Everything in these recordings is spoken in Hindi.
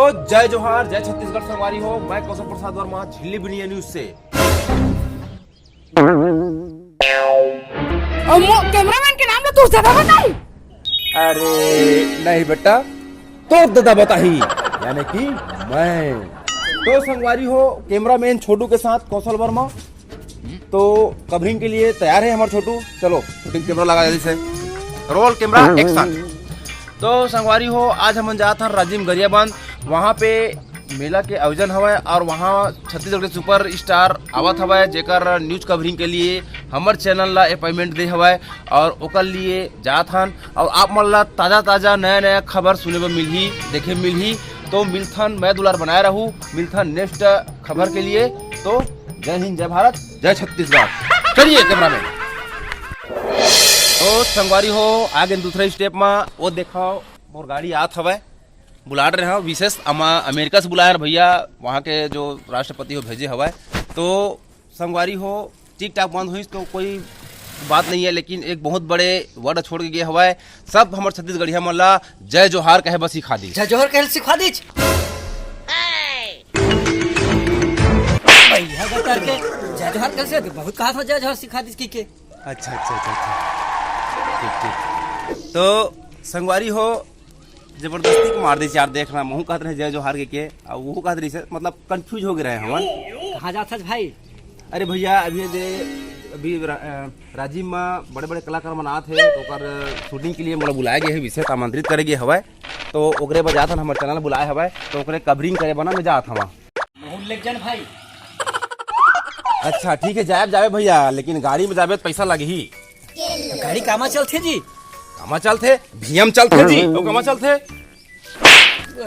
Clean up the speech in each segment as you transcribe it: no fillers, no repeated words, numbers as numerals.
जय जोहार, जय छत्तीसगढ़ संगवारी हो। मैं कौशल प्रसाद वर्मा, झिल्ली बिनिया न्यूज से। कैमरामैन के नाम तो ज्यादा बताई। अरे नहीं बेटा, तो दादा बताही यानी कि मैं तो संगवारी हो। कैमरामैन छोटू के साथ कौशल वर्मा तो कवरिंग के लिए तैयार है हमारे छोटू। चलो शूटिंग कैमरा लगा जल्दी से, रोल कैमरा एक्शन। तो संगवारी हो, आज हम जात हन राजिम गरियाबंद। वहाँ पे मेला के आयोजन हवा और वहाँ छत्तीसगढ़ के सुपर स्टार आवत हवा जेकर न्यूज कवरिंग के लिए हमर चैनल ला अपॉइंटमेंट दे हवा और ओकर लिए जात हन। और आप मन ला ताज़ा ताज़ा नया नया खबर सुने में मिलही, देखे मिलही। तो मिलथन मैं दुलार बनाए रहूँ, मिलथन नेक्स्ट खबर के लिए। तो जय हिंद, जय भारत, जय छत्तीसगढ़। चलिए कैमरा में। तो संगवारी हो, आगे दूसरे स्टेप में वो देखो मोर गाड़ी आत हवा बुला रहे हैं। विशेष अमेरिका से बुलाए भैया, वहाँ के जो राष्ट्रपति हो भेजे हवा। तो संगवारी हो, ठीक ठाक बंद हुई तो कोई बात नहीं है, लेकिन एक बहुत बड़े वर्ड छोड़ के गए हवा। सब हमारे छत्तीसगढ़िया मन ला जय जोहार कहे बस सिखा दी। जय जोहर कहे सिखा दी। भैया बता के जय जोहर कैसे बहुत कहा था, जय जोहर सिखा दी की के। अच्छा अच्छा अच्छा अच्छा, ठीक ठीक। तो संगवारी हो, जबरदस्ती को मार दी यार। देख रहा महू कहते रहे जय जोहार के और वो कहते रही से, मतलब कंफ्यूज हो गए हम। कहाँ जाता भाई? अरे भैया अभी राजीव में बड़े बड़े कलाकार मन आते हैं तो ओकर शूटिंग के लिए मतलब बुलाए गए हैं, विशेष आमंत्रित करे गए हवा। तो ओकरे बजा था हमारे चैनल बुलाए हवा, तो ओकरे कवरिंग करे बना में जात हवा। बहुत लेक जन भाई। अच्छा ठीक है, जाए भैया, लेकिन गाड़ी में जाबे तो पैसा लगे ही। गाड़ी कामा चलते जी? कामा चलते भीएम चलते जी, तो कामा चलते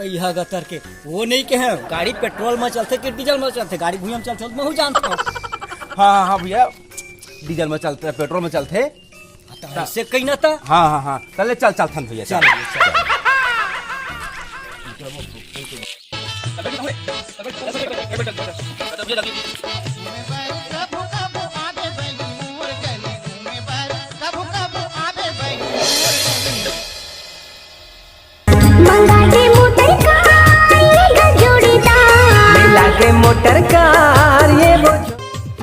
यहाँ गतर के वो नहीं के हैं। गाड़ी पेट्रोल में चलते कि डीजल में चलते? गाड़ी भूम चलते मैं हूँ जानता हूँ। हाँ हाँ भैया, डीजल में चलते, पेट्रोल में चलते। ऐसे कहीं ना था। हाँ हाँ हाँ, चले चल थन भैया चल। मोटर कार ये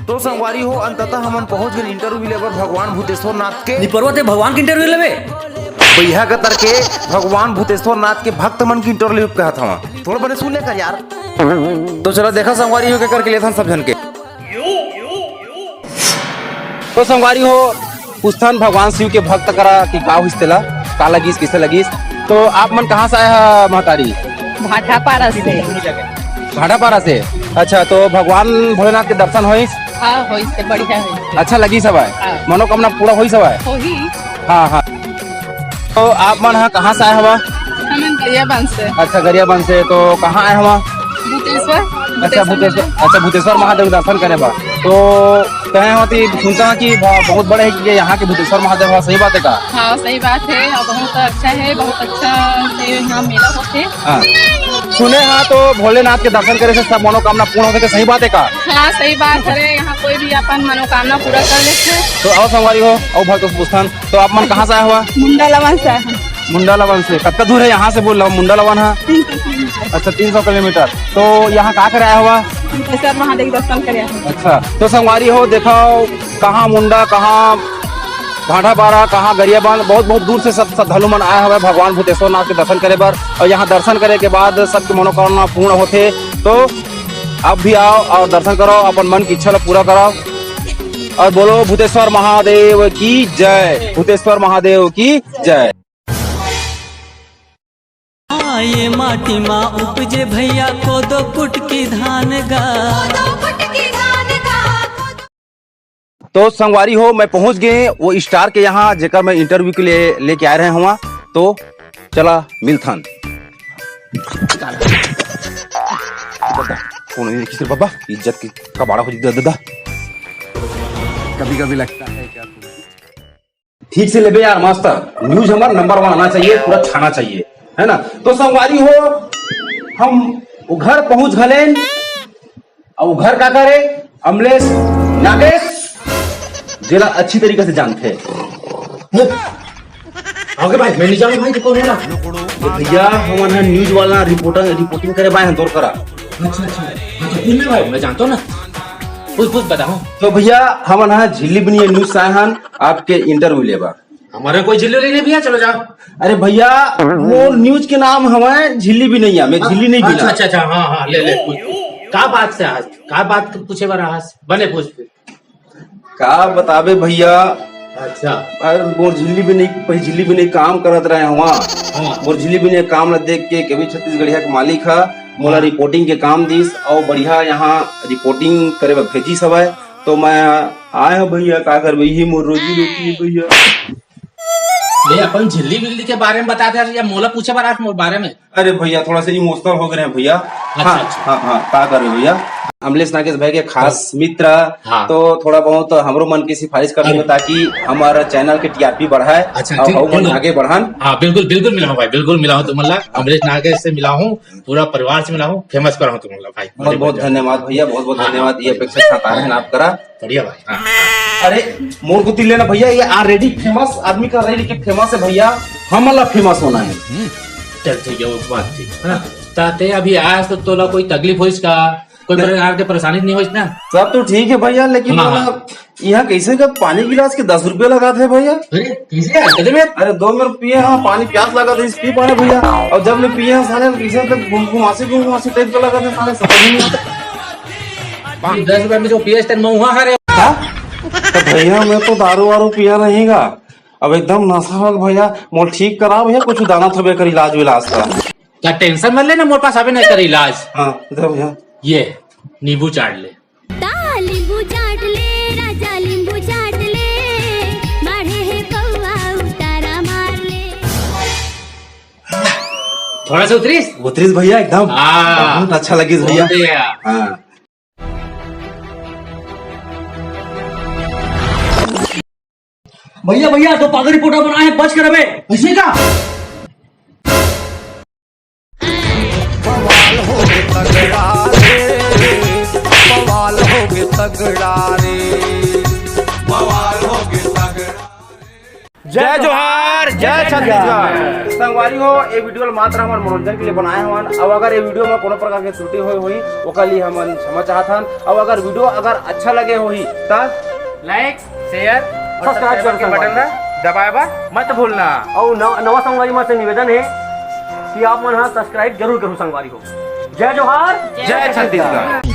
तो संगवारी हो, अंततः हम पहुंच गए इंटरव्यू लेवर भगवान भूतेश्वर नाथ के। पर्वत भगवान के इंटरव्यू लेवे भैया के तर के भगवान भूतेश्वर नाथ के भक्त मन की इंटरव्यू कहा था। थोड़ा बने सुन ले कर यार। तो चलो देखा संगवारी हो के करके लिए था सब जन के। तो संगवारी हो, पूछथन भगवान शिव के भक्त करा कि का हुइसतेला, का लगीस, किसे लगीस। तो आप मन कहाँ से आए हैं महतारी? भाटापारा से। भाटापारा से। अच्छा, तो भगवान भोलेनाथ के दर्शन होइस? हाँ होइस, बढ़िया होइस। अच्छा लगी सब है, मनोकामना पूरा होई सब है? होही। हाँ हाँ। तो आप मन हाँ कहाँ से आए हवा? हम गरियाबंद से। अच्छा गरियाबंद से, तो कहाँ आए हवा? भूतेश्वर। अच्छा भूतेश्वर महादेव दर्शन करे बा। तो कहे होती सुनता कि बहुत बड़े है कि यहाँ के भूतेश्वर महादेव है, सही बात है का? हाँ सही बात है, और बहुत अच्छा है, बहुत अच्छा से यहाँ मेला होते। हाँ सुने हाँ, तो भोलेनाथ के दर्शन करे से सब मनोकामना पूर्ण होते के, सही बात है का? हाँ सही बात है, यहाँ कोई भी अपन मनोकामना पूरा कर लेते। तो आओ संगवारी हो, आओ भक्त पूछथन। तो आप मन कहाँ से आए हुआ? मुंडा लवन से आए हैं। मुंडा लवन से कतका दूर है यहाँ से? बोल रहा हूँ मुंडा लवन है। अच्छा 300 किलोमीटर। तो यहाँ कहाँ कर आया हुआ? भूतेश्वर महादेव दर्शन करे। अच्छा, तो संगवारी हो देखो, कहाँ मुंडा, कहाँ भाटापारा, कहाँ गरियाबंद, बहुत बहुत दूर से सब श्रद्धालु मन आए हुए भगवान भूतेश्वर नाथ के दर्शन करे बर। और यहाँ दर्शन करे के बाद सबकी मनोकामना पूर्ण होते। तो आप भी आओ और दर्शन करो, अपन मन की इच्छा पूरा कराओ और बोलो भूतेश्वर महादेव की जय, भूतेश्वर महादेव की जय। ये माटी माँ उपजे भैया को दो कुटकी धान गा। तो संगवारी हो, मैं पहुंच गए वो स्टार के यहाँ जेकर मैं इंटरव्यू के लिए लेके आए रहे हुआ। तो चला मिलथन। बाबा इज्जत की कबाड़ा हो दादा, कभी कभी लगता है क्या ठीक से लेबे यार। मास्टर न्यूज हमारा नंबर 1 आना चाहिए, पूरा छाना चाहिए, है ना। तो संगवारी हो, हम वो घर पहुंच गए और वो घर का करे अमलेश नागेश जिला अच्छी तरीके से जानते हैं। ओके भाई मैं नहीं जाऊंगा भाई तो कौन है ना। भैया हमारा न्यूज वाला रिपोर्टिंग करे बाय दौर करा। अच्छा अच्छा कौन है भाई मैं जानता हूँ ना। पूछ बताओ। तो भैया हमारा झिल्ली बनी न्यूज साहन आपके इंटरव्यू लेबा। हमारे कोई झिल्ली नहीं भैया चलो जाओ। अरे भैया वो न्यूज के नाम हमें झिल्ली भी नहीं है, मैं झिल्ली नहीं बिना। अच्छा हाँ ले का बात से आज का बात पूछे बार आज बने पूछ का बतावे भैया। अच्छा अरे मोर झिल्ली भी नहीं काम करत रहे वहाँ। मोर झिल्ली भी नहीं काम ला देख के कभी छत्तीसगढ़िया के मालिक है मोला रिपोर्टिंग के काम दिस और बढ़िया यहाँ रिपोर्टिंग करे भेजी सब है। तो मैं आया भैया का कर यही मोर रोजी रोटी है भैया। भैया अपन झिल्ली बिल्ली के बारे में बताते हैं या मोला पूछे बार आज बारे में। अरे भैया थोड़ा सा इमोशनल हो गए हैं भैया। हाँ का कर रहे भैया अमलेश नागेश भाई के खास मित्र। तो थोड़ा बहुत हमरो मन की सिफारिश कर दो ताकि हमारा चैनल के टीआरपी बढ़ाए और आगे बढ़ान। हाँ बिल्कुल मिला हूँ भाई बिल्कुल मिला हूँ तुमला अमलेश नागेश से मिला हूँ पूरा परिवार से मिला हूँ फेमस करा हूँ तुमला भाई। बहुत धन्यवाद भैया बहुत धन्यवाद। ये अपेक्षा आप करा बढ़िया भाई। अरे मोर को लेना भैया ये ऑलरेडी फेमस आदमी का रेडी के फेमस है भैया हमला फेमस होना है। चल ठीक है वो बात ठीक है ताते अभी आज तो तोला कोई तकलीफ होइस का कोई प्रकार के परेशानी नहीं होइस ना। सब तो ठीक है भैया लेकिन यहाँ कैसे का पानी गिलास के 10 रुपये लगा थे भैया। अरे 2 मिनट पिए हाँ पानी प्यास लगा था पी पाए भैया और जब मैं पिए साले घुमासी टाइप का लगा था साले समझ नहीं आता। 10 रुपए में जो पिए महुआ है तो भैया मैं तो दारू वारू पिया रहेगा अब एकदम नशा हो भैया मोल ठीक करा भैया कुछ दाना थबे कर इलाज विलाज का। क्या टेंशन मत लेना मोर पास अभी नहीं कर इलाज। हाँ भैया ये नींबू चाट ले लींबू चाट ले राजा लींबू चाट ले मारे है कौवा उतारा मार ले। थोड़ा सा उतरीस भैया एकदम बहुत अच्छा लगी भैया। हाँ भैया तो पागल रिपोर्टर बनाए हैं बच कर अबे ऐसे का जय जोहार जय छत्तीसगढ़। संगवारी हो ये वीडियो मात्र हमारे मनोरंजन के लिए बनाए हवन। अब अगर ये वीडियो में कोनो प्रकार की त्रुटि हुई ओकर लिए हम क्षमा चाहत हन। अब अगर वीडियो अगर अच्छा लगे होही तब लाइक शेयर सब्सक्राइब कर के बटन दबाए बा मत भूलना। और नवा संगवारी मां से निवेदन है कि आप मन सब्सक्राइब जरूर करो संगवारी हो। जय जोहार जय छत्तीसगढ़।